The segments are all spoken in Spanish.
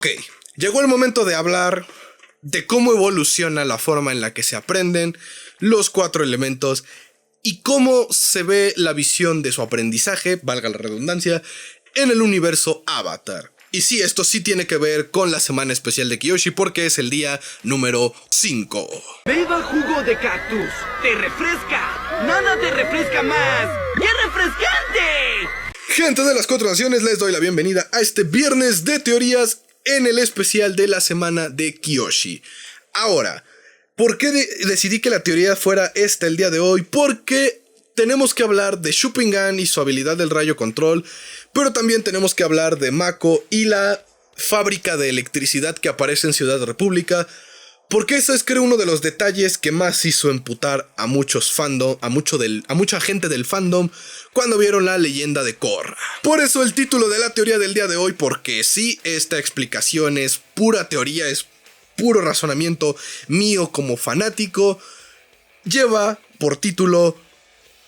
Ok, llegó el momento de hablar de cómo evoluciona la forma en la que se aprenden los cuatro elementos y cómo se ve la visión de su aprendizaje, valga la redundancia, en el universo Avatar. Y sí, esto sí tiene que ver con la semana especial de Kyoshi porque es el día número 5. Beba jugo de cactus, te refresca, nada te refresca más, ¡qué refrescante! Gente de las Cuatro Naciones, les doy la bienvenida a este viernes de teorías en el especial de la semana de Kyoshi. Ahora, ¿por qué decidí que la teoría fuera esta el día de hoy? Porque tenemos que hablar de Sharingan y su habilidad del rayo control, pero también tenemos que hablar de Mako y la fábrica de electricidad que aparece en Ciudad República, porque eso es, creo, uno de los detalles que más hizo emputar a muchos fandom, a mucha gente del fandom cuando vieron la leyenda de Korra. Por eso el título de la teoría del día de hoy, porque sí, esta explicación es pura teoría, es puro razonamiento mío como fanático, lleva por título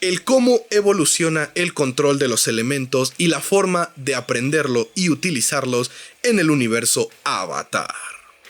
el cómo evoluciona el control de los elementos y la forma de aprenderlo y utilizarlos en el universo Avatar.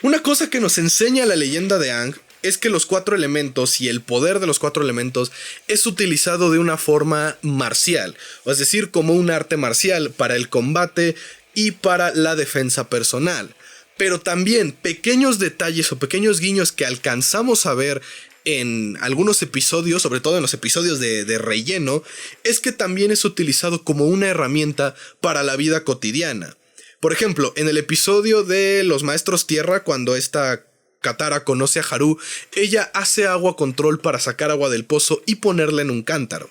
Una cosa que nos enseña la leyenda de Aang es que los cuatro elementos y el poder de los cuatro elementos es utilizado de una forma marcial, es decir, como un arte marcial para el combate y para la defensa personal. Pero también pequeños detalles o pequeños guiños que alcanzamos a ver en algunos episodios, sobre todo en los episodios de relleno, es que también es utilizado como una herramienta para la vida cotidiana. Por ejemplo, en el episodio de los Maestros Tierra, cuando esta Katara conoce a Haru, ella hace agua control para sacar agua del pozo y ponerla en un cántaro.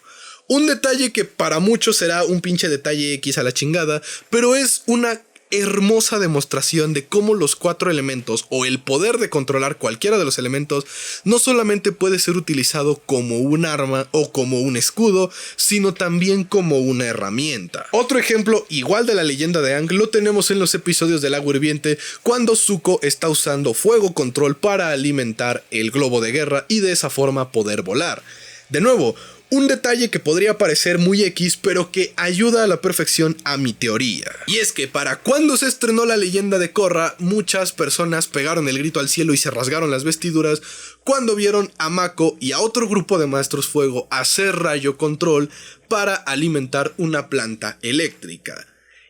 Un detalle que para muchos será un pinche detalle X a la chingada, pero es una hermosa demostración de cómo los cuatro elementos o el poder de controlar cualquiera de los elementos no solamente puede ser utilizado como un arma o como un escudo, sino también como una herramienta. Otro ejemplo igual de la leyenda de Aang lo tenemos en los episodios del agua hirviente, cuando Zuko está usando fuego control para alimentar el globo de guerra y de esa forma poder volar. De nuevo, un detalle que podría parecer muy X, pero que ayuda a la perfección a mi teoría. Y es que para cuando se estrenó la leyenda de Korra, muchas personas pegaron el grito al cielo y se rasgaron las vestiduras cuando vieron a Mako y a otro grupo de maestros fuego hacer rayo control para alimentar una planta eléctrica.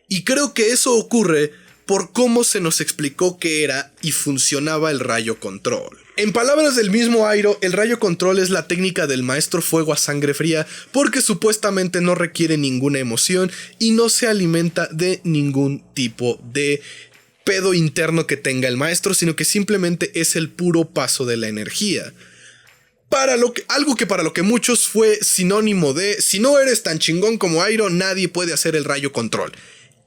Y creo que eso ocurre por cómo se nos explicó qué era y funcionaba el rayo control. En palabras del mismo Iroh, el rayo control es la técnica del maestro fuego a sangre fría porque supuestamente no requiere ninguna emoción y no se alimenta de ningún tipo de pedo interno que tenga el maestro, sino que simplemente es el puro paso de la energía. Algo que para lo que muchos fue sinónimo de si no eres tan chingón como Iroh, nadie puede hacer el rayo control.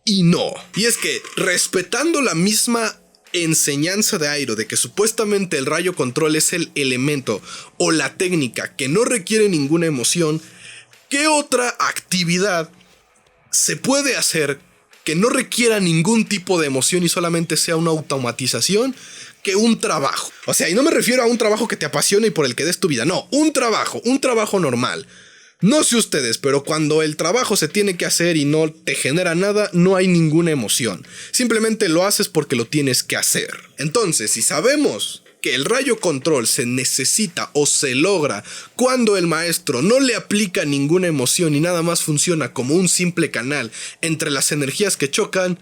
Y no. Y es que, respetando la misma enseñanza de Iroh de que supuestamente el rayo control es el elemento o la técnica que no requiere ninguna emoción, ¿qué otra actividad se puede hacer que no requiera ningún tipo de emoción y solamente sea una automatización que un trabajo? O sea, y no me refiero a un trabajo que te apasione y por el que des tu vida, no, un trabajo normal. No sé ustedes, pero cuando el trabajo se tiene que hacer y no te genera nada, no hay ninguna emoción. Simplemente lo haces porque lo tienes que hacer. Entonces, si sabemos que el rayo control se necesita o se logra cuando el maestro no le aplica ninguna emoción y nada más funciona como un simple canal entre las energías que chocan,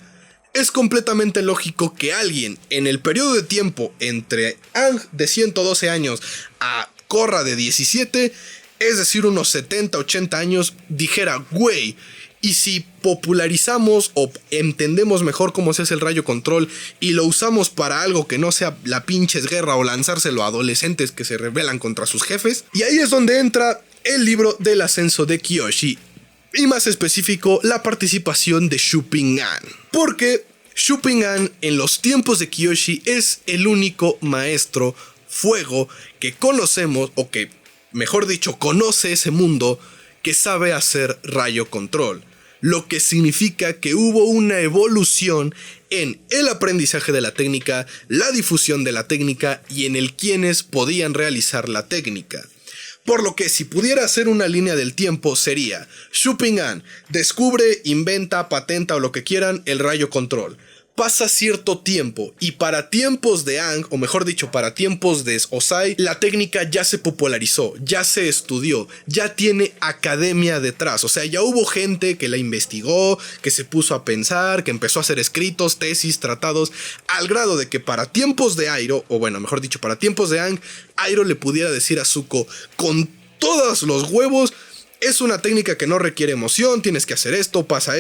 es completamente lógico que alguien en el periodo de tiempo entre Aang de 112 años a Korra de 17, es decir, unos 70, 80 años, dijera, güey, y si popularizamos o entendemos mejor cómo se hace el rayo control y lo usamos para algo que no sea la pinches guerra o lanzárselo a adolescentes que se rebelan contra sus jefes. Y ahí es donde entra el libro del ascenso de Kyoshi, y más específico, la participación de Sharingan. Porque Sharingan en los tiempos de Kyoshi es el único maestro fuego que conocemos, o que, mejor dicho, conoce ese mundo que sabe hacer rayo control. Lo que significa que hubo una evolución en el aprendizaje de la técnica, la difusión de la técnica y en el quienes podían realizar la técnica. Por lo que si pudiera hacer una línea del tiempo sería: Sharingan descubre, inventa, patenta o lo que quieran el rayo control. pasa cierto tiempo y para tiempos de Aang, o mejor dicho, para tiempos de Ozai, la técnica ya se popularizó, ya se estudió, ya tiene academia detrás. O sea, ya hubo gente que la investigó, que se puso a pensar, que empezó a hacer escritos, tesis, tratados, al grado de que para tiempos de Iroh, o bueno, mejor dicho, para tiempos de Aang, Iroh le pudiera decir a Zuko con todos los huevos: es una técnica que no requiere emoción, tienes que hacer esto, pasa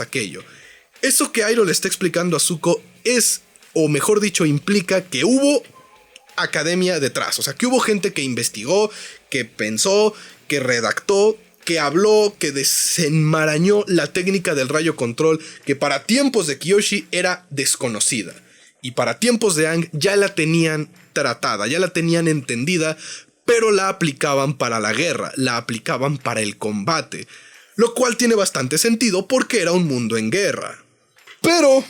aquello. Eso que Iroh le está explicando a Zuko es, o mejor dicho, implica que hubo academia detrás. O sea, que hubo gente que investigó, que pensó, que redactó, que habló, que desenmarañó la técnica del rayo control, que para tiempos de Kyoshi era desconocida. Y para tiempos de Aang ya la tenían tratada, ya la tenían entendida, pero la aplicaban para la guerra, la aplicaban para el combate. Lo cual tiene bastante sentido porque era un mundo en guerra. Pero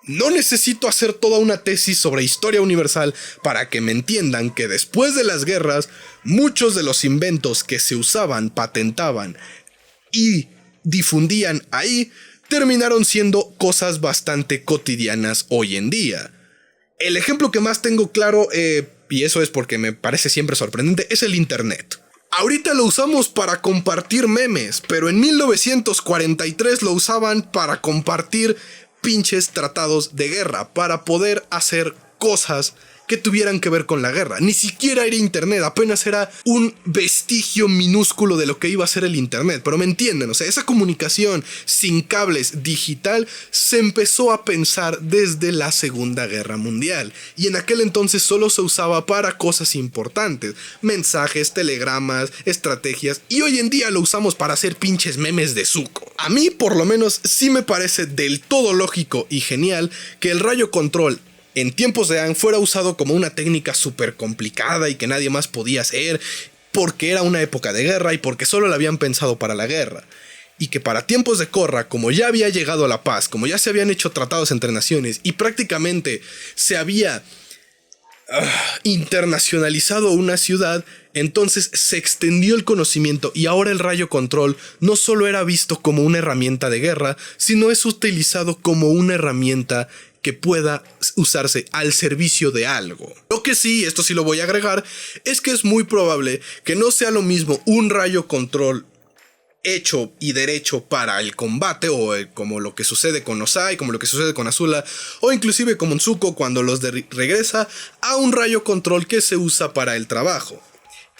no necesito hacer toda una tesis sobre historia universal para que me entiendan que después de las guerras, muchos de los inventos que se usaban, patentaban y difundían ahí, terminaron siendo cosas bastante cotidianas hoy en día. El ejemplo que más tengo claro, y eso es porque me parece siempre sorprendente, es el internet. Ahorita lo usamos para compartir memes, pero en 1943 lo usaban para compartir pinches tratados de guerra, para poder hacer cosas que tuvieran que ver con la guerra. Ni siquiera era internet, apenas era un vestigio minúsculo de lo que iba a ser el internet. Pero me entienden, o sea, esa comunicación sin cables digital se empezó a pensar desde la Segunda Guerra Mundial. Y en aquel entonces solo se usaba para cosas importantes. Mensajes, telegramas, estrategias. Y hoy en día lo usamos para hacer pinches memes de Zuko. A mí, por lo menos, sí me parece del todo lógico y genial que el rayo control en tiempos de Aang fuera usado como una técnica súper complicada y que nadie más podía hacer, porque era una época de guerra y porque solo la habían pensado para la guerra. Y que para tiempos de Korra, como ya había llegado a la paz, como ya se habían hecho tratados entre naciones y prácticamente se había internacionalizado una ciudad, entonces se extendió el conocimiento y ahora el rayo control no solo era visto como una herramienta de guerra, sino es utilizado como una herramienta que pueda usarse al servicio de algo. Lo que sí, esto sí lo voy a agregar, es que es muy probable que no sea lo mismo un rayo control hecho y derecho para el combate, o como lo que sucede con Ozai, como lo que sucede con Azula, o inclusive como en Zuko cuando los regresa, a un rayo control que se usa para el trabajo.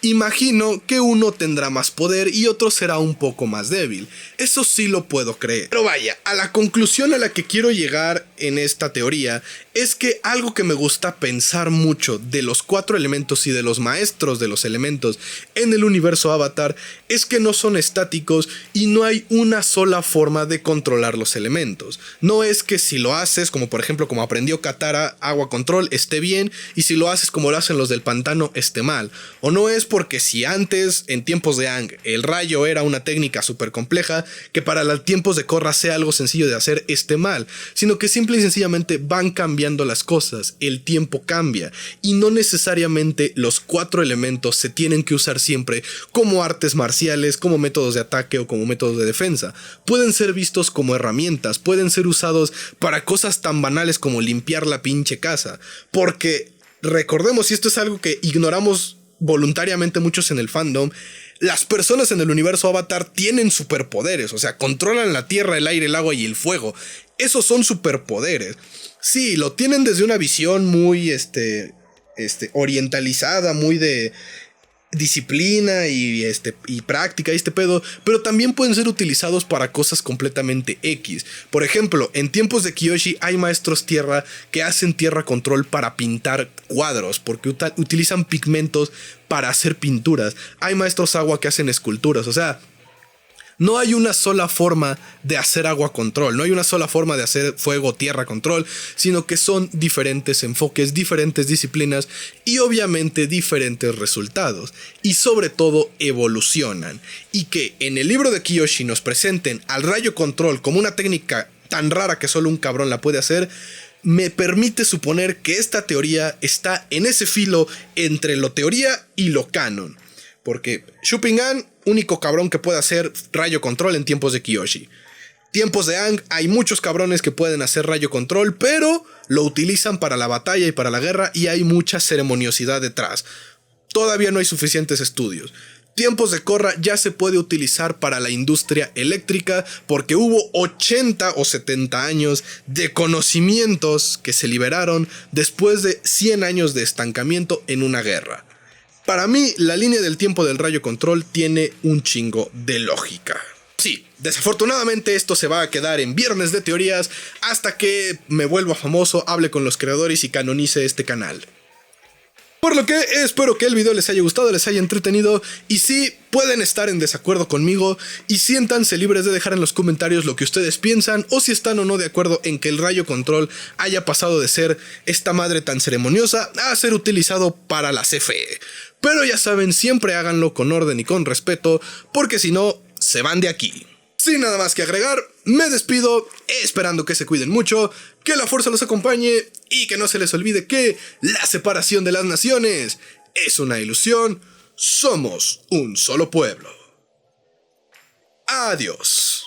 Imagino que uno tendrá más poder y otro será un poco más débil. Eso sí lo puedo creer. Pero vaya, a la conclusión a la que quiero llegar en esta teoría es que algo que me gusta pensar mucho de los 4 elementos y de los maestros de los elementos en el universo Avatar es que no son estáticos y no hay una sola forma de controlar los elementos. No es que si lo haces, como por ejemplo como aprendió Katara, agua control, esté bien, y si lo haces como lo hacen los del pantano, esté mal. O no es porque si antes, en tiempos de Aang, el rayo era una técnica súper compleja, que para los tiempos de Korra sea algo sencillo de hacer, esté mal, sino que simple y sencillamente van cambiando las cosas, el tiempo cambia, y no necesariamente los 4 elementos se tienen que usar siempre como artes marciales, como métodos de ataque o como métodos de defensa. Pueden ser vistos como herramientas, pueden ser usados para cosas tan banales como limpiar la pinche casa, porque recordemos, y esto es algo que ignoramos voluntariamente muchos en el fandom, las personas en el universo Avatar tienen superpoderes, o sea, controlan la tierra, el aire, el agua y el fuego. Esos son superpoderes. Sí, lo tienen desde una visión muy orientalizada, muy de disciplina y práctica y este pedo, pero también pueden ser utilizados para cosas completamente X. Por ejemplo, en tiempos de Kyoshi hay maestros tierra que hacen tierra control para pintar cuadros, porque utilizan pigmentos para hacer pinturas. Hay maestros agua que hacen esculturas, o sea, no hay una sola forma de hacer agua control, no hay una sola forma de hacer fuego tierra control, sino que son diferentes enfoques, diferentes disciplinas y obviamente diferentes resultados. Y sobre todo evolucionan. Y que en el libro de Kyoshi nos presenten al rayo control como una técnica tan rara que solo un cabrón la puede hacer, me permite suponer que esta teoría está en ese filo entre lo teoría y lo canon. Porque Shu Ping-an, único cabrón que puede hacer rayo control en tiempos de Kyoshi. Tiempos de Aang, hay muchos cabrones que pueden hacer rayo control, pero lo utilizan para la batalla y para la guerra y hay mucha ceremoniosidad detrás. Todavía no hay suficientes estudios. Tiempos de Korra ya se puede utilizar para la industria eléctrica porque hubo 80 o 70 años de conocimientos que se liberaron después de 100 años de estancamiento en una guerra. Para mí, la línea del tiempo del rayo control tiene un chingo de lógica. Sí, desafortunadamente esto se va a quedar en Viernes de Teorías hasta que me vuelva famoso, hable con los creadores y canonice este canal. Por lo que espero que el video les haya gustado, les haya entretenido y si pueden estar en desacuerdo conmigo y siéntanse libres de dejar en los comentarios lo que ustedes piensan o si están o no de acuerdo en que el rayo control haya pasado de ser esta madre tan ceremoniosa a ser utilizado para la CFE. Pero ya saben, siempre háganlo con orden y con respeto porque si no, se van de aquí. Sin nada más que agregar, me despido esperando que se cuiden mucho, que la fuerza los acompañe y que no se les olvide que la separación de las naciones es una ilusión, somos un solo pueblo. Adiós.